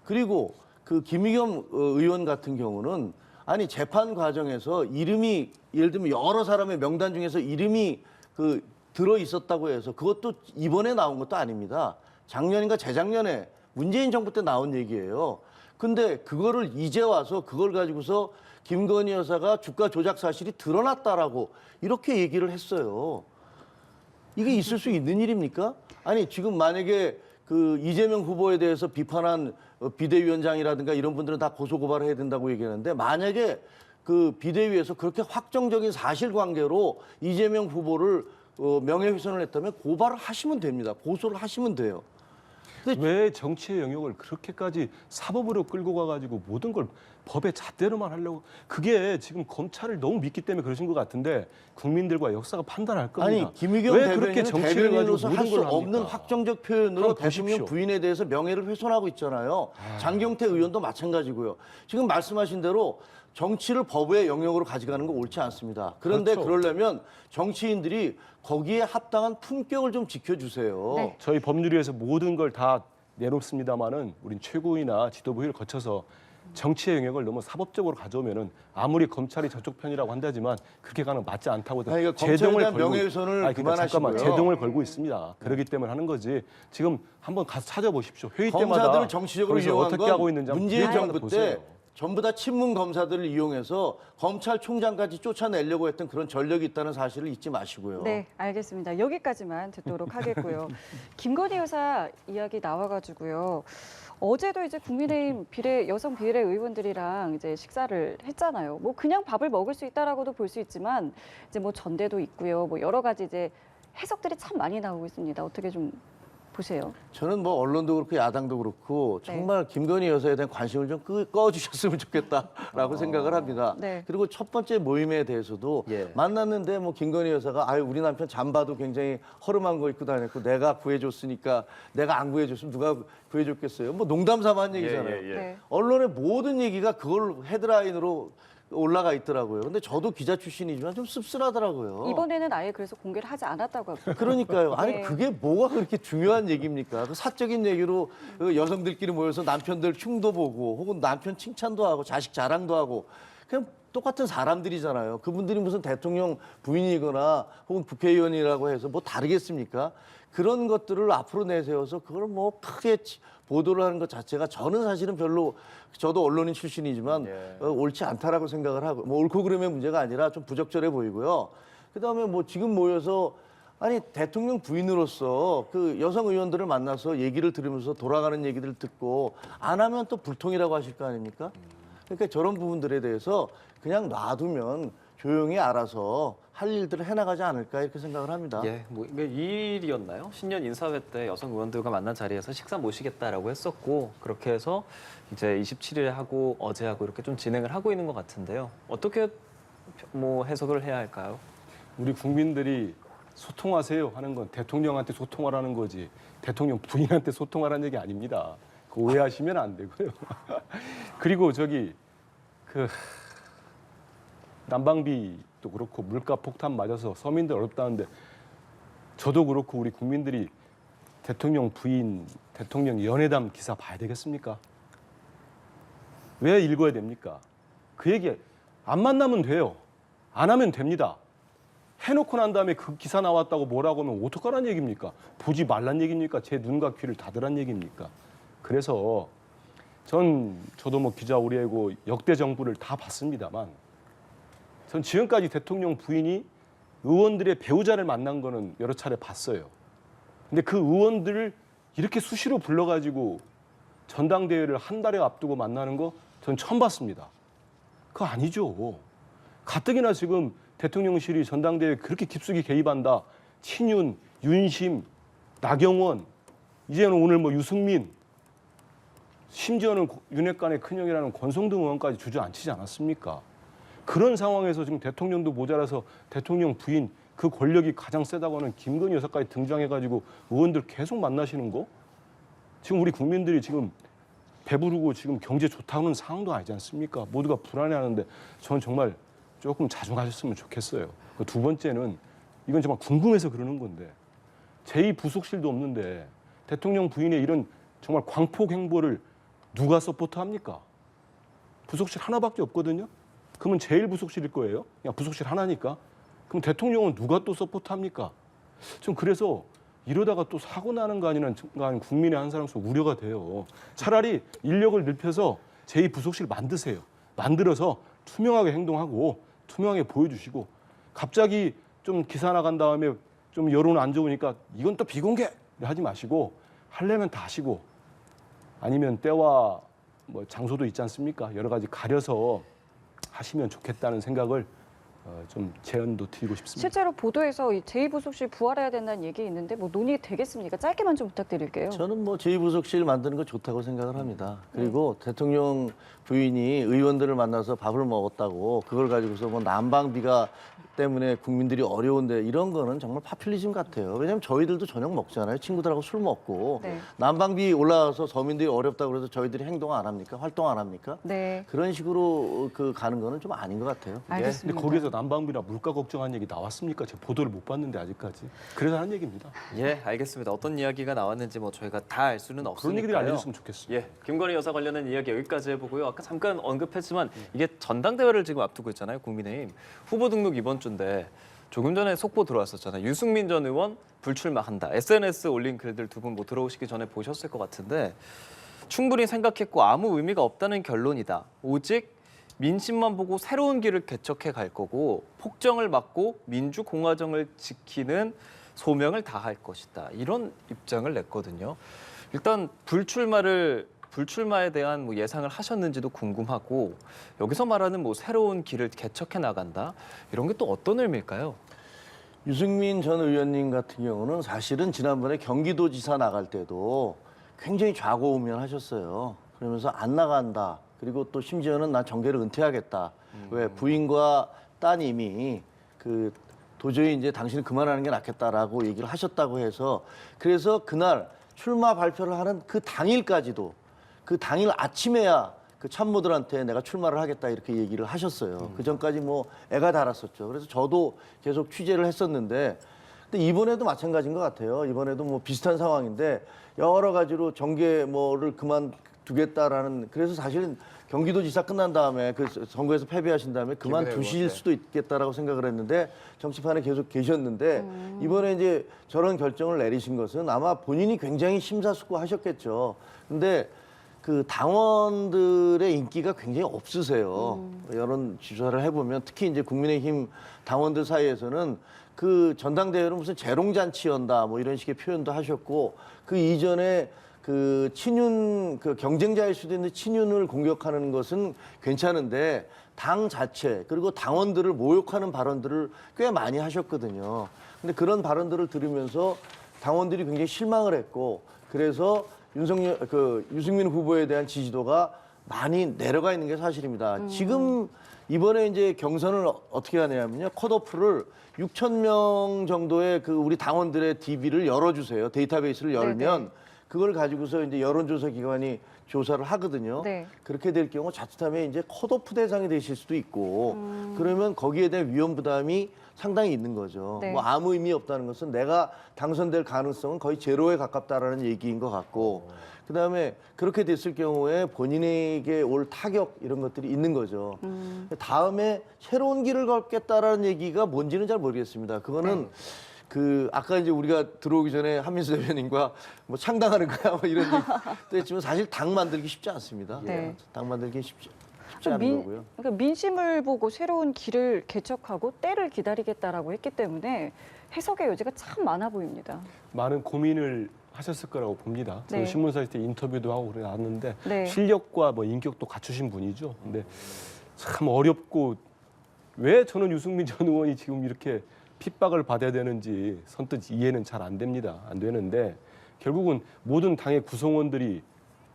그리고 그 김의겸 의원 같은 경우는 아니 재판 과정에서 이름이 예를 들면 여러 사람의 명단 중에서 이름이 들어 있었다고 해서 그것도 이번에 나온 것도 아닙니다. 작년인가 재작년에 문재인 정부 때 나온 얘기예요. 근데 그거를 이제 와서 그걸 가지고서 김건희 여사가 주가 조작 사실이 드러났다라고 이렇게 얘기를 했어요. 이게 있을 수 있는 일입니까? 아니 지금 만약에 그 이재명 후보에 대해서 비판한 비대위원장이라든가 이런 분들은 다 고소고발을 해야 된다고 얘기하는데 만약에 그 비대위에서 그렇게 확정적인 사실관계로 이재명 후보를 명예훼손을 했다면 고발을 하시면 됩니다. 고소를 하시면 돼요. 왜 정치의 영역을 그렇게까지 사법으로 끌고 가가지고 모든 걸 법의 잣대로만 하려고 그게 지금 검찰을 너무 믿기 때문에 그러신 것 같은데 국민들과 역사가 판단할 겁니다. 아니 김의겸 왜 그렇게 대변인은 정치를 대변인으로서 가지고 할 모든 수 걸 없는 합니까? 확정적 표현으로 한번 대통령 보십시오. 부인에 대해서 명예를 훼손하고 있잖아요. 장경태 의원도 마찬가지고요. 지금 말씀하신 대로 정치를 법의 영역으로 가져가는 거 옳지 않습니다. 그런데 그렇죠. 그러려면 정치인들이 거기에 합당한 품격을 좀 지켜주세요. 네. 저희 법률위에서 모든 걸 다 내놓습니다만은 우린 최고위나 지도부를 거쳐서 정치의 영역을 너무 사법적으로 가져오면은 아무리 검찰이 저쪽 편이라고 한다지만 그렇게 가는 거 맞지 않다고 아니, 그러니까 검찰에 대한 명예훼손을 그러니까 잠깐만 그만하시고요. 제동을 걸고 있습니다. 그러기 때문에 하는 거지. 지금 한번 가서 찾아보십시오. 회의 때마다 검사들을 정치적으로 거기서 이용한 어떻게 건 하고 있는지 한번 문재인 회의 때마다 정부 보세요. 때 전부 다 친문 검사들을 이용해서 검찰총장까지 쫓아내려고 했던 그런 전력이 있다는 사실을 잊지 마시고요. 네, 알겠습니다. 여기까지만 듣도록 하겠고요. 김건희 여사 이야기 나와가지고요. 어제도 이제 국민의힘 여성 비례 의원들이랑 이제 식사를 했잖아요. 뭐 그냥 밥을 먹을 수 있다라고도 볼 수 있지만 이제 뭐 전대도 있고요. 뭐 여러 가지 이제 해석들이 참 많이 나오고 있습니다. 어떻게 좀 보세요? 저는 뭐 언론도 그렇고 야당도 그렇고 네. 정말 김건희 여사에 대한 관심을 좀 꺼주셨으면 좋겠다라고 생각을 합니다. 네. 그리고 첫 번째 모임에 대해서도 예. 만났는데 뭐 김건희 여사가 아유 우리 남편 잠바도 굉장히 허름한 거 입고 다녔고 내가 구해줬으니까 내가 안 구해줬으면 누가 구해줬겠어요. 뭐 농담 삼아 한 얘기잖아요. 네. 언론의 모든 얘기가 그걸 헤드라인으로 올라가 있더라고요. 근데 저도 기자 출신이지만 좀 씁쓸하더라고요. 이번에는 아예 그래서 공개를 하지 않았다고 합니다. 그러니까요. 아니 네. 그게 뭐가 그렇게 중요한 얘기입니까? 그 사적인 얘기로 그 여성들끼리 모여서 남편들 흉도 보고 혹은 남편 칭찬도 하고 자식 자랑도 하고 그냥 똑같은 사람들이잖아요. 그분들이 무슨 대통령 부인이거나 혹은 국회의원이라고 해서 뭐 다르겠습니까? 그런 것들을 앞으로 내세워서 그걸 뭐 크게 보도를 하는 것 자체가 저는 사실은 별로 저도 언론인 출신이지만 옳지 않다라고 생각을 하고 뭐 옳고 그름의 문제가 아니라 좀 부적절해 보이고요. 그다음에 뭐 지금 모여서 아니 대통령 부인으로서 그 여성 의원들을 만나서 얘기를 들으면서 돌아가는 얘기들을 듣고 안 하면 또 불통이라고 하실 거 아닙니까? 그러니까 저런 부분들에 대해서 그냥 놔두면 조용히 알아서 할 일들을 해나가지 않을까 이렇게 생각을 합니다. 예, 뭐 이게 2일이었나요? 신년 인사회 때 여성 의원들과 만난 자리에서 식사 모시겠다라고 했었고 그렇게 해서 이제 27일에 하고 어제 하고 이렇게 좀 진행을 하고 있는 것 같은데요. 어떻게 뭐 해석을 해야 할까요? 우리 국민들이 소통하세요 하는 건 대통령한테 소통하라는 거지 대통령 부인한테 소통하라는 얘기 아닙니다. 그 오해하시면 안 되고요. 그리고 저기 그 난방비도 그렇고 물가 폭탄 맞아서 서민들 어렵다는데 저도 그렇고 우리 국민들이 대통령 부인, 대통령 연회담 기사 봐야 되겠습니까? 왜 읽어야 됩니까? 그 얘기 안 만나면 돼요. 안 하면 됩니다. 해놓고 난 다음에 그 기사 나왔다고 뭐라고 하면 어떡하란 얘기입니까? 보지 말란 얘기입니까? 제 눈과 귀를 닫으란 얘기입니까? 그래서 저도 뭐 기자 오래 하고 역대 정부를 다 봤습니다만 전 지금까지 대통령 부인이 의원들의 배우자를 만난 거는 여러 차례 봤어요. 근데 그 의원들을 이렇게 수시로 불러가지고 전당대회를 한 달에 앞두고 만나는 거 전 처음 봤습니다. 그거 아니죠. 가뜩이나 지금 대통령실이 전당대회에 그렇게 깊숙이 개입한다. 친윤, 윤심, 나경원, 이제는 오늘 뭐 유승민, 심지어는 윤핵관의 큰형이라는 권성동 의원까지 주저앉히지 않았습니까? 그런 상황에서 지금 대통령도 모자라서 대통령 부인 그 권력이 가장 세다고 하는 김건희 여사까지 등장해가지고 의원들 계속 만나시는 거? 지금 우리 국민들이 지금 배부르고 지금 경제 좋다는 상황도 아니지 않습니까? 모두가 불안해하는데 저는 정말 조금 자중하셨으면 좋겠어요. 두 번째는 이건 정말 궁금해서 그러는 건데 제2부속실도 없는데 대통령 부인의 이런 정말 광폭 행보를 누가 서포트합니까? 부속실 하나밖에 없거든요. 그러면 제1부속실일 거예요. 그냥 부속실 하나니까. 그럼 대통령은 누가 또 서포트합니까? 좀 그래서 이러다가 또 사고 나는 거 아니냐는 국민의 한 사람으로서 우려가 돼요. 차라리 인력을 넓혀서 제2부속실 만드세요. 만들어서 투명하게 행동하고 투명하게 보여주시고 갑자기 좀 기사 나간 다음에 좀 여론 안 좋으니까 이건 또 비공개 하지 마시고 하려면 다 하시고 아니면 때와 뭐 장소도 있지 않습니까? 여러 가지 가려서 하시면 좋겠다는 생각을 좀 제안도 드리고 싶습니다. 실제로 보도에서 이 제2부속실 부활해야 된다는 얘기 있는데 뭐 논의 되겠습니까? 짧게만 좀 부탁드릴게요. 저는 뭐 제2부속실 만드는 거 좋다고 생각을 합니다. 그리고 대통령 부인이 의원들을 만나서 밥을 먹었다고 그걸 가지고서 뭐 난방비가 때문에 국민들이 어려운데 이런 거는 정말 파퓰리즘 같아요. 왜냐하면 저희들도 저녁 먹잖아요. 친구들하고 술 먹고 네. 난방비 올라와서 서민들이 어렵다고 그래서 저희들이 행동 안 합니까? 활동 안 합니까? 네, 그런 식으로 그 가는 거는 좀 아닌 것 같아요. 알겠습니다. 근데 거기에서 난방비나 물가 걱정한 얘기 나왔습니까? 제가 보도를 못 봤는데 아직까지. 그래서 하는 얘기입니다. 예, 알겠습니다. 어떤 이야기가 나왔는지 뭐 저희가 다 알 수는 그런 없으니까요. 얘기를 알려줬으면 좋겠습니다. 예, 김건희 여사 관련된 이야기 여기까지 해보고요. 아까 잠깐 언급했지만 이게 전당대회를 지금 앞두고 있잖아요. 국민의힘 후보 등록 이번 주인데 조금 전에 속보 들어왔었잖아요. 유승민 전 의원 불출마한다. SNS 올린 글들 두 분 뭐 들어오시기 전에 보셨을 것 같은데 충분히 생각했고 아무 의미가 없다는 결론이다. 오직 민심만 보고 새로운 길을 개척해 갈 거고 폭정을 막고 민주공화정을 지키는 소명을 다할 것이다. 이런 입장을 냈거든요. 일단 불출마에 대한 뭐 예상을 하셨는지도 궁금하고 여기서 말하는 뭐 새로운 길을 개척해 나간다 이런 게 또 어떤 의미일까요? 유승민 전 의원님 같은 경우는 사실은 지난번에 경기도지사 나갈 때도 굉장히 좌고우면하셨어요. 그러면서 안 나간다. 그리고 또 심지어는 난 정계를 은퇴하겠다. 왜 부인과 따님이 그 도저히 이제 당신은 그만하는 게 낫겠다라고 얘기를 하셨다고 해서 그래서 그날 출마 발표를 하는 그 당일까지도 그 당일 아침에야 그 참모들한테 내가 출마를 하겠다 이렇게 얘기를 하셨어요. 그 전까지 뭐 애가 달았었죠. 그래서 저도 계속 취재를 했었는데 근데 이번에도 마찬가지인 것 같아요. 이번에도 뭐 비슷한 상황인데 여러 가지로 정계 뭐를 그만두겠다라는 그래서 사실은 경기도지사 끝난 다음에 그 선거에서 패배하신 다음에 그만두실 수도 있겠다라고 생각을 했는데 정치판에 계속 계셨는데 이번에 이제 저런 결정을 내리신 것은 아마 본인이 굉장히 심사숙고하셨겠죠. 근데 그 당원들의 인기가 굉장히 없으세요. 여론 조사를 해보면 특히 이제 국민의힘 당원들 사이에서는 그 전당대회는 무슨 재롱잔치였다 뭐 이런 식의 표현도 하셨고 그 이전에 그 친윤 그 경쟁자일 수도 있는 친윤을 공격하는 것은 괜찮은데 당 자체 그리고 당원들을 모욕하는 발언들을 꽤 많이 하셨거든요. 근데 그런 발언들을 들으면서 당원들이 굉장히 실망을 했고 그래서 유승민 후보에 대한 지지도가 많이 내려가 있는 게 사실입니다. 지금 이번에 이제 경선을 어떻게 하냐면요. 컷오프를 6천 명 정도의 그 우리 당원들의 DB를 열어주세요. 데이터베이스를 열면 네네. 그걸 가지고서 이제 여론조사 기관이 조사를 하거든요. 네. 그렇게 될 경우 자칫하면 이제 컷오프 대상이 되실 수도 있고 그러면 거기에 대한 위험 부담이 상당히 있는 거죠. 네. 뭐 아무 의미 없다는 것은 내가 당선될 가능성은 거의 제로에 가깝다라는 얘기인 것 같고 그다음에 그렇게 됐을 경우에 본인에게 올 타격 이런 것들이 있는 거죠. 다음에 새로운 길을 걷겠다라는 얘기가 뭔지는 잘 모르겠습니다. 그거는 그 아까 이제 우리가 들어오기 전에 한민수 대변인과 뭐 창당하는 거야 뭐 이런 얘기도 했지만 사실 당 만들기 쉽지 않습니다. 네. 당 만들기 쉽지 않은 거고요. 그러니까 민심을 보고 새로운 길을 개척하고 때를 기다리겠다라고 했기 때문에 해석의 여지가 참 많아 보입니다. 많은 고민을 하셨을 거라고 봅니다. 네. 저는 신문사에 때 인터뷰도 하고 그래 왔는데 네. 실력과 뭐 인격도 갖추신 분이죠. 근데 참 어렵고 왜 저는 유승민 전 의원이 지금 이렇게 핍박을 받아야 되는지 선뜻 이해는 잘 안 됩니다. 안 되는데 결국은 모든 당의 구성원들이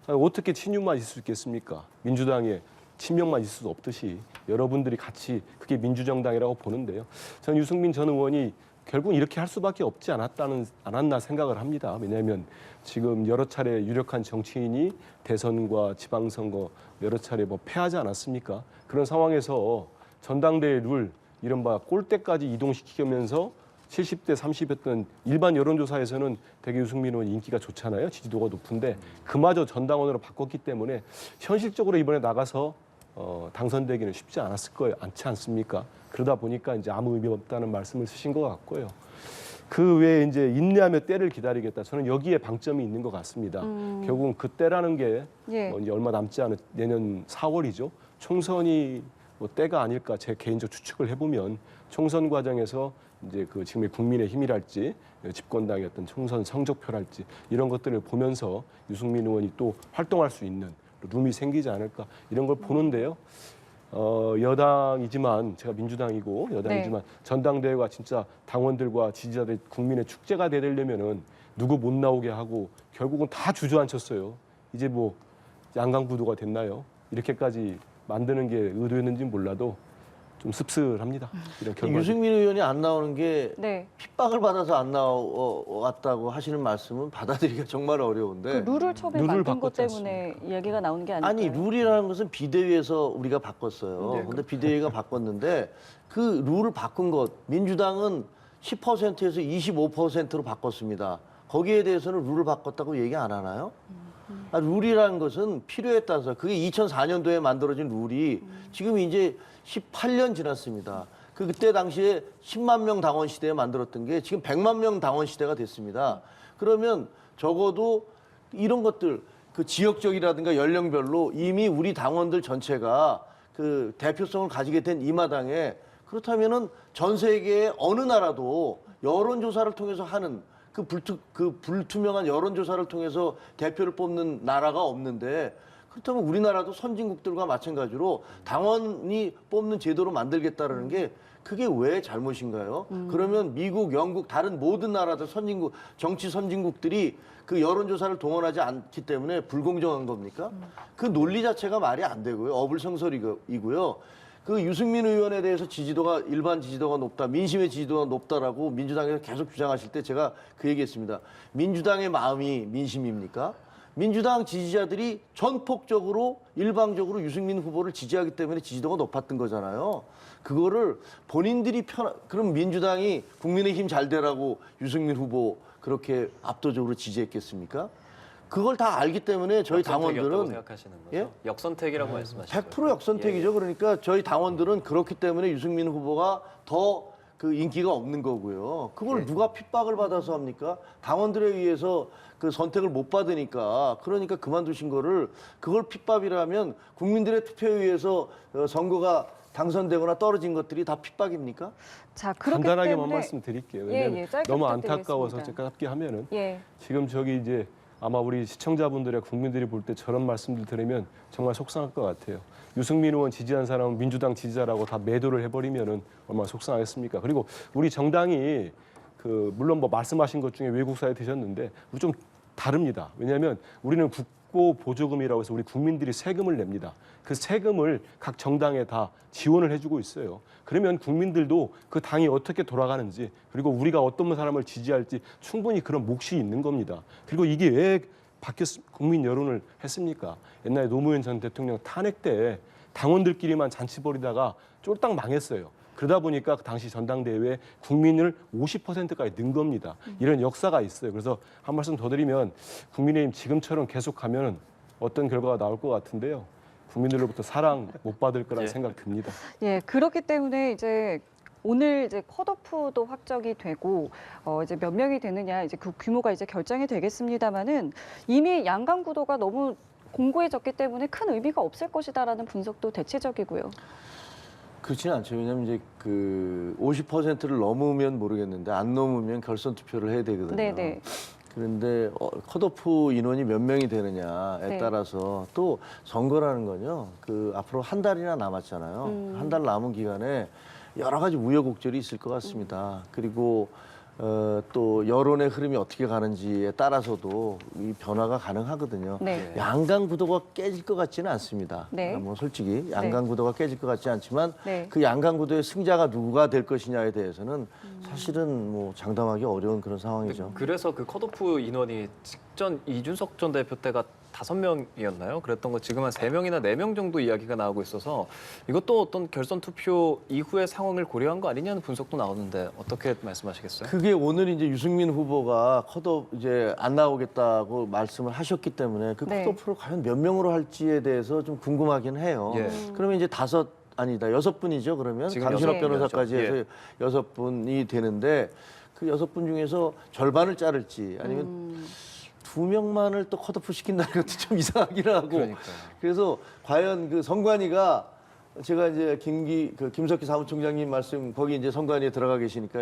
어떻게 친윤만 있을 수 있겠습니까? 민주당에 친명만 있을 수 없듯이 여러분들이 같이 그게 민주정당이라고 보는데요. 저는 유승민 전 의원이 결국 이렇게 할 수밖에 없지 않았나 생각을 합니다. 왜냐하면 지금 여러 차례 유력한 정치인이 대선과 지방선거 여러 차례 뭐 패하지 않았습니까? 그런 상황에서 전당대회 룰 이른바 꼴대까지 이동시키면서 70대 30였던 일반 여론조사에서는 대개 유승민 의원 인기가 좋잖아요. 지지도가 높은데 그마저 전당원으로 바꿨기 때문에 현실적으로 이번에 나가서 당선되기는 쉽지 않지 않습니까? 그러다 보니까 이제 아무 의미 없다는 말씀을 쓰신 것 같고요. 그 외에 이제 인내하며 때를 기다리겠다. 저는 여기에 방점이 있는 것 같습니다. 결국은 그 때라는 게 예. 뭐 이제 얼마 남지 않은 내년 4월이죠. 총선이 뭐 때가 아닐까 제 개인적 추측을 해보면 총선 과정에서 이제 그 지금의 국민의힘이랄지 집권당이었던 총선 성적표랄지 이런 것들을 보면서 유승민 의원이 또 활동할 수 있는 룸이 생기지 않을까 이런 걸 보는데요. 여당이지만 제가 민주당이고 여당이지만 전당대회가 진짜 당원들과 지지자들 국민의 축제가 되려면은 누구 못 나오게 하고 결국은 다 주저앉혔어요. 이제 뭐 양강부도가 됐나요? 이렇게까지 만드는 게 의도였는지는 몰라도 좀 씁쓸합니다. 이런 결과. 유승민 의원이 안 나오는 게 네. 핍박을 받아서 안 나왔다고 하시는 말씀은 받아들이기가 정말 어려운데 그 룰을 처음에 룰을 만든 것 바꿨지 때문에 이야기가 나오는 게 아닐까요? 아니 룰이라는 것은 비대위에서 우리가 바꿨어요. 네, 근데 비대위가 바꿨는데 그 룰을 바꾼 것 민주당은 10%에서 25%로 바꿨습니다. 거기에 대해서는 룰을 바꿨다고 얘기 안 하나요? 룰이라는 것은 필요에 따라서 그게 2004년도에 만들어진 룰이 지금 이제 18년 지났습니다. 그때 당시에 10만 명 당원 시대에 만들었던 게 지금 100만 명 당원 시대가 됐습니다. 그러면 적어도 이런 것들 그 지역적이라든가 연령별로 이미 우리 당원들 전체가 그 대표성을 가지게 된 이 마당에 그렇다면은 전 세계의 어느 나라도 여론조사를 통해서 하는 그 불투명한 여론조사를 통해서 대표를 뽑는 나라가 없는데 그렇다면 우리나라도 선진국들과 마찬가지로 당원이 뽑는 제도로 만들겠다라는 게 그게 왜 잘못인가요? 그러면 미국, 영국, 다른 모든 나라들 선진국, 정치 선진국들이 그 여론조사를 동원하지 않기 때문에 불공정한 겁니까? 그 논리 자체가 말이 안 되고요. 어불성설이고요. 그 유승민 의원에 대해서 일반 지지도가 높다, 민심의 지지도가 높다라고 민주당에서 계속 주장하실 때 제가 그 얘기했습니다. 민주당의 마음이 민심입니까? 민주당 지지자들이 전폭적으로 일방적으로 유승민 후보를 지지하기 때문에 지지도가 높았던 거잖아요. 그거를 본인들이 그럼 민주당이 국민의힘 잘 되라고 유승민 후보 그렇게 압도적으로 지지했겠습니까? 그걸 다 알기 때문에 저희 역선택이었다고 당원들은 생각하시는 거죠? 예? 역선택이라고 말씀하시는 100% 역선택이죠. 그러니까 저희 당원들은 그렇기 때문에 유승민 후보가 더 그 인기가 없는 거고요. 그걸 누가 핍박을 받아서 합니까? 당원들에 의해서 그 선택을 못 받으니까 그러니까 그만두신 거를 그걸 핍박이라면 국민들의 투표에 의해서 선거가 당선되거나 떨어진 것들이 다 핍박입니까? 자, 그렇기 간단하게만 때문에 말씀드릴게요. 왜냐하면 짧게 너무 부탁드리겠습니다. 안타까워서 짧게 하면은 예. 지금 저기 이제 아마 우리 시청자분들의 국민들이 볼 때 저런 말씀들 들으면 정말 속상할 것 같아요. 유승민 의원 지지한 사람은 민주당 지지자라고 다 매도를 해버리면은 얼마나 속상하겠습니까? 그리고 우리 정당이 그 물론 뭐 말씀하신 것 중에 외국사에 드셨는데 우리 좀 다릅니다. 왜냐하면 우리는 국고 보조금이라고 해서 우리 국민들이 세금을 냅니다. 그 세금을 각 정당에 다 지원을 해주고 있어요. 그러면 국민들도 그 당이 어떻게 돌아가는지 그리고 우리가 어떤 사람을 지지할지 충분히 그런 몫이 있는 겁니다. 그리고 이게 왜 국민 여론을 했습니까? 옛날에 노무현 전 대통령 탄핵 때 당원들끼리만 잔치 벌이다가 쫄딱 망했어요. 그러다 보니까 그 당시 전당대회에 국민을 50%까지 는 겁니다. 이런 역사가 있어요. 그래서 한 말씀 더 드리면 국민의힘 지금처럼 계속하면 어떤 결과가 나올 것 같은데요. 국민들로부터 사랑 못 받을 거라는 생각 듭니다. 예, 그렇기 때문에 이제 오늘 이제 컷오프도 확정이 되고 이제 몇 명이 되느냐 이제 그 규모가 이제 결정이 되겠습니다만은 이미 양강 구도가 너무 공고해졌기 때문에 큰 의미가 없을 것이다라는 분석도 대체적이고요. 그렇지는 않죠. 왜냐하면 이제 그 50%를 넘으면 모르겠는데 안 넘으면 결선 투표를 해야 되거든요. 네네. 그런데 컷오프 인원이 몇 명이 되느냐에 네. 따라서 또 선거라는 건요. 그 앞으로 한 달이나 남았잖아요. 한 달 남은 기간에 여러 가지 우여곡절이 있을 것 같습니다. 그리고 또 여론의 흐름이 어떻게 가는지에 따라서도 이 변화가 가능하거든요. 네. 양강 구도가 깨질 것 같지는 않습니다. 네. 뭐 솔직히 양강 구도가 깨질 것 같지 않지만 네. 그 양강 구도의 승자가 누가 될 것이냐에 대해서는 사실은 뭐 장담하기 어려운 그런 상황이죠. 그래서 그 컷오프 인원이 직전 이준석 전 대표 때가 5명이었나요? 그랬던 거 지금 한 3명이나 4명 정도 이야기가 나오고 있어서 이것도 어떤 결선 투표 이후의 상황을 고려한 거 아니냐는 분석도 나오는데 어떻게 말씀하시겠어요? 그게 오늘 이제 유승민 후보가 컷오프 이제 안 나오겠다고 말씀을 하셨기 때문에 그 네. 컷오프를 과연 몇 명으로 할지에 대해서 좀 궁금하긴 해요. 예. 그러면 이제 6분이죠. 그러면 지금 강신업 여섯 변호사까지 분이죠. 해서 6분이 되는데 그 6분 중에서 절반을 자를지 아니면 2명만을 또 컷오프 시킨다는 것도 좀 이상하긴 하고. 그러니까요. 그래서 과연 그 선관위가 제가 이제 김석기 사무총장님 말씀 거기 이제 선관위에 들어가 계시니까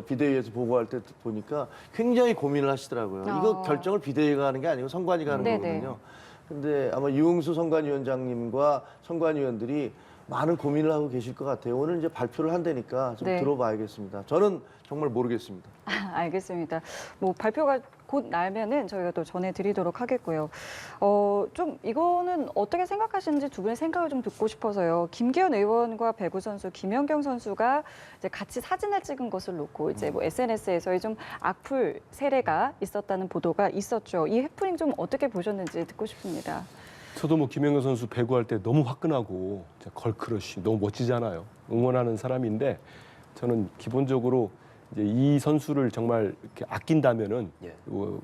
비대위에서 보고할 때 보니까 굉장히 고민을 하시더라고요. 이거 결정을 비대위가 하는 게 아니고 선관위가 하는 네네. 거거든요. 근데 아마 유흥수 선관위원장님과 선관위원들이 많은 고민을 하고 계실 것 같아요. 오늘 이제 발표를 한다니까 좀 네. 들어봐야겠습니다. 저는 정말 모르겠습니다. 알겠습니다. 뭐 발표가 곧 나면은 저희가 또 전해드리도록 하겠고요. 좀 이거는 어떻게 생각하시는지 두 분의 생각을 좀 듣고 싶어서요. 김기현 의원과 배구 선수 김연경 선수가 이제 같이 사진을 찍은 것을 놓고 이제 뭐 SNS에서의 좀 악플 세례가 있었다는 보도가 있었죠. 이 해프닝 좀 어떻게 보셨는지 듣고 싶습니다. 저도 뭐 김연경 선수 배구할 때 너무 화끈하고 진짜 걸크러쉬 너무 멋지잖아요. 응원하는 사람인데 저는 기본적으로 이제 이 선수를 정말 이렇게 아낀다면은 예.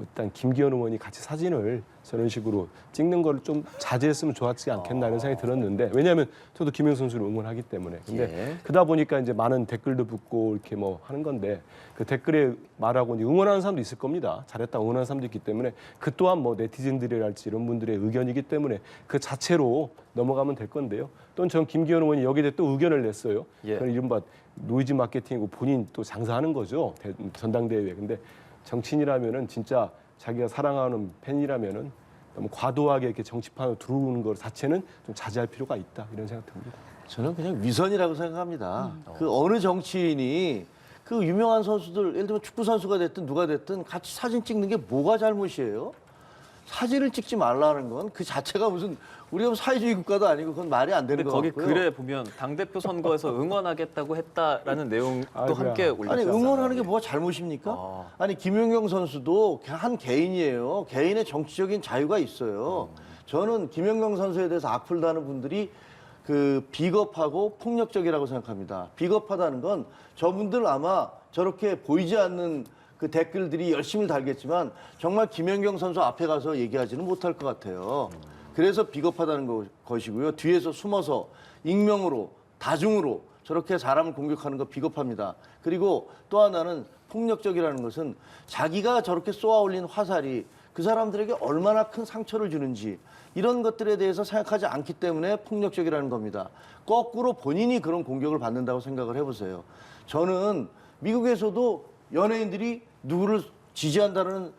일단 김기현 의원이 같이 사진을 저런 식으로 찍는 걸 좀 자제했으면 좋았지 않겠나 이런 생각이 들었는데 왜냐하면 저도 김연경 선수를 응원하기 때문에 근데 예. 그러다 보니까 이제 많은 댓글도 붙고 이렇게 뭐 하는 건데 그 댓글에 말하고 이제 응원하는 사람도 있을 겁니다. 잘했다 응원하는 사람도 있기 때문에 그 또한 뭐 네티즌들이랄지 이런 분들의 의견이기 때문에 그 자체로 넘어가면 될 건데요. 또는 전 김기현 의원이 여기에 대해 또 의견을 냈어요. 예. 그건 이른바 노이즈 마케팅이고 본인 또 장사하는 거죠. 전당대회에. 근데 정치인이라면은 진짜 자기가 사랑하는 팬이라면은 너무 과도하게 이렇게 정치판으로 들어오는 것 자체는 좀 자제할 필요가 있다 이런 생각 듭니다. 저는 그냥 위선이라고 생각합니다. 그 어느 정치인이 그 유명한 선수들, 예를 들면 축구 선수가 됐든 누가 됐든 같이 사진 찍는 게 뭐가 잘못이에요? 사진을 찍지 말라는 건 그 자체가 무슨 우리가 사회주의 국가도 아니고 그건 말이 안 되는 근데 거 거기 같고요. 글에 보면 당대표 선거에서 응원하겠다고 했다라는 내용도 아이고야. 함께 올렸어요. 아니 응원하는 게 뭐가 잘못입니까? 아니 김연경 선수도 한 개인이에요. 개인의 정치적인 자유가 있어요. 저는 김연경 선수에 대해서 악플다는 분들이 그 비겁하고 폭력적이라고 생각합니다. 비겁하다는 건 저분들 아마 저렇게 보이지 않는 그 댓글들이 열심히 달겠지만 정말 김연경 선수 앞에 가서 얘기하지는 못할 것 같아요. 그래서 비겁하다는 것이고요. 뒤에서 숨어서 익명으로 다중으로 저렇게 사람을 공격하는 거 비겁합니다. 그리고 또 하나는 폭력적이라는 것은 자기가 저렇게 쏘아 올린 화살이 그 사람들에게 얼마나 큰 상처를 주는지 이런 것들에 대해서 생각하지 않기 때문에 폭력적이라는 겁니다. 거꾸로 본인이 그런 공격을 받는다고 생각을 해보세요. 저는 미국에서도 연예인들이 누구를 지지한다는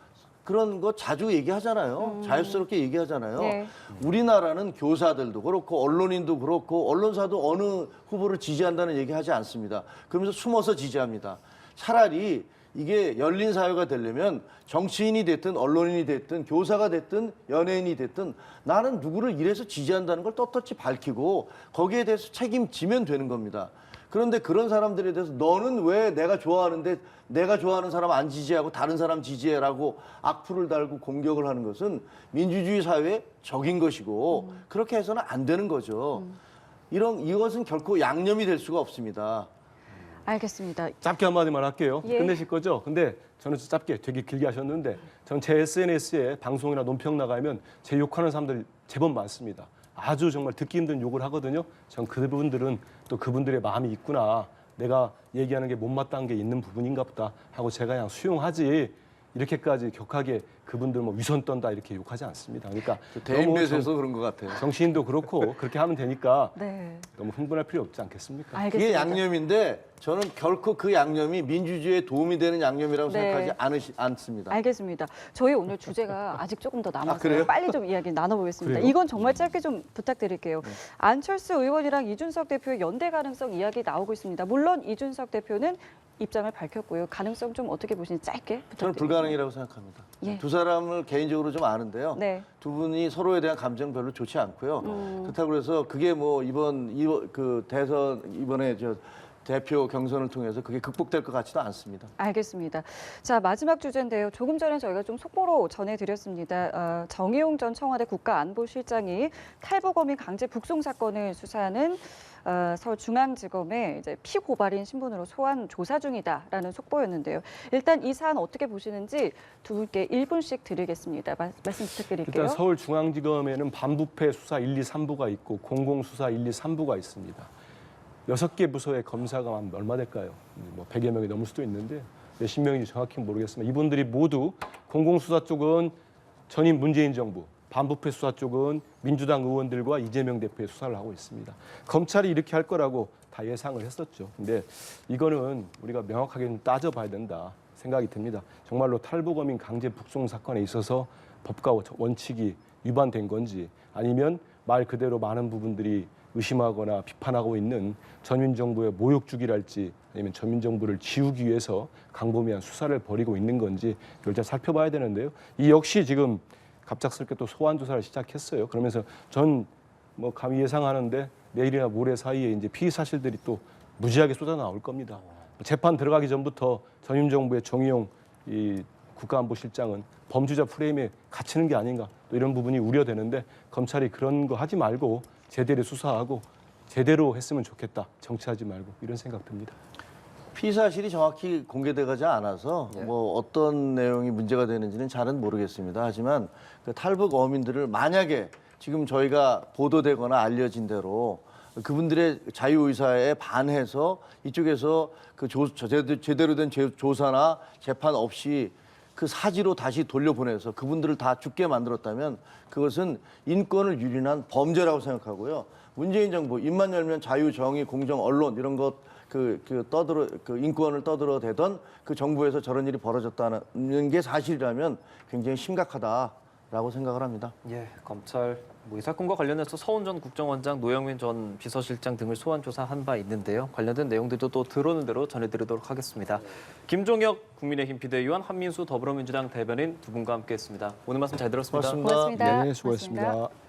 그런 거 자주 얘기하잖아요. 자유스럽게 얘기하잖아요. 네. 우리나라는 교사들도 그렇고 언론인도 그렇고 언론사도 어느 후보를 지지한다는 얘기하지 않습니다. 그러면서 숨어서 지지합니다. 차라리 이게 열린 사회가 되려면 정치인이 됐든 언론인이 됐든 교사가 됐든 연예인이 됐든 나는 누구를 이래서 지지한다는 걸 떳떳이 밝히고 거기에 대해서 책임지면 되는 겁니다. 그런데 그런 사람들에 대해서 너는 왜 내가 좋아하는데 내가 좋아하는 사람 안 지지하고 다른 사람 지지해라고 악플을 달고 공격을 하는 것은 민주주의 사회의 적인 것이고 그렇게 해서는 안 되는 거죠. 이것은 결코 양념이 될 수가 없습니다. 알겠습니다. 짧게 한마디만 할게요. 예. 끝내실 거죠? 근데 저는 짧게 되게 길게 하셨는데 전 제 SNS에 방송이나 논평 나가면 제 욕하는 사람들 제법 많습니다. 아주 정말 듣기 힘든 욕을 하거든요. 전 그분들은 또 그분들의 마음이 있구나. 내가 얘기하는 게 못마땅한 게 있는 부분인가 보다 하고 제가 그냥 수용하지 이렇게까지 격하게 그분들 뭐 위선 떤다 이렇게 욕하지 않습니다. 그러니까 대인 너무 배세에서 그런 것 같아요. 정치인도 그렇고 그렇게 하면 되니까 네. 너무 흥분할 필요 없지 않겠습니까? 알겠습니다. 그게 양념인데 저는 결코 그 양념이 민주주의에 도움이 되는 양념이라고 네. 생각하지 않습니다. 알겠습니다. 저희 오늘 주제가 아직 조금 더 남았어요. 그래요? 빨리 좀 이야기 나눠보겠습니다. 그래요? 이건 정말 짧게 좀 부탁드릴게요. 안철수 의원이랑 이준석 대표의 연대 가능성 이야기 나오고 있습니다. 물론 이준석 대표는 입장을 밝혔고요. 가능성 좀 어떻게 보시는지 짧게 저는 부탁드립니다. 불가능이라고 생각합니다. 예. 두 사람을 개인적으로 좀 아는데요. 네. 두 분이 서로에 대한 감정 별로 좋지 않고요. 그렇다고 해서 그게 뭐 이번 그 대선 이번에 저 대표 경선을 통해서 그게 극복될 것 같지도 않습니다. 알겠습니다. 자, 마지막 주제인데요. 조금 전에 저희가 좀 속보로 전해드렸습니다. 정의용 전 청와대 국가안보실장이 탈북어민 강제 북송 사건을 수사하는 서울중앙지검에 이제 피고발인 신분으로 소환 조사 중이다라는 속보였는데요. 일단 이 사안 어떻게 보시는지 두 분께 1분씩 드리겠습니다. 말씀 부탁드릴게요. 일단 서울중앙지검에는 반부패 수사 1, 2, 3부가 있고 공공수사 1, 2, 3부가 있습니다. 6개 부서의 검사가 얼마 될까요? 뭐 100여 명이 넘을 수도 있는데 몇십 명인지 정확히 모르겠습니다. 이분들이 모두 공공수사 쪽은 전임 문재인 정부, 반부패 수사 쪽은 민주당 의원들과 이재명 대표의 수사를 하고 있습니다. 검찰이 이렇게 할 거라고 다 예상을 했었죠. 근데 이거는 우리가 명확하게 좀 따져봐야 된다 생각이 듭니다. 정말로 탈북어민 강제 북송 사건에 있어서 법과 원칙이 위반된 건지 아니면 말 그대로 많은 부분들이 의심하거나 비판하고 있는 전임 정부의 모욕주기랄지 아니면 전임 정부를 지우기 위해서 강범위한 수사를 벌이고 있는 건지 이걸 잘 살펴봐야 되는데요. 이 역시 지금 갑작스럽게 또 소환 조사를 시작했어요. 그러면서 전 뭐 감히 예상하는데 내일이나 모레 사이에 이제 피의 사실들이 또 무지하게 쏟아 나올 겁니다. 재판 들어가기 전부터 전임 정부의 정의용 이 국가안보실장은 범죄자 프레임에 갇히는 게 아닌가 또 이런 부분이 우려되는데 검찰이 그런 거 하지 말고 제대로 수사하고 제대로 했으면 좋겠다. 정치하지 말고 이런 생각 듭니다. 피의 사실이 정확히 공개되지 않아서 뭐 어떤 내용이 문제가 되는지는 잘은 모르겠습니다. 하지만 그 탈북 어민들을 만약에 지금 저희가 보도되거나 알려진 대로 그분들의 자유의사에 반해서 이쪽에서 그 제대로 된 조사나 재판 없이 그 사지로 다시 돌려보내서 그분들을 다 죽게 만들었다면 그것은 인권을 유린한 범죄라고 생각하고요. 문재인 정부 입만 열면 자유, 정의, 공정, 언론 이런 것 그 인권을 떠들어대던 그 정부에서 저런 일이 벌어졌다는 게 사실이라면 굉장히 심각하다. 라고 생각을 합니다. 예, 검찰 이 사건과 관련해서 서훈 전 국정원장, 노영민 전 비서실장 등을 소환 조사한 바 있는데요. 관련된 내용들도 또 들어오는 대로 전해드리도록 하겠습니다. 김종혁 국민의힘 비대위원, 한민수 더불어민주당 대변인 두 분과 함께했습니다. 오늘 말씀 잘 들었습니다. 고맙습니다. 고맙습니다. 네, 수고했습니다. 고맙습니다.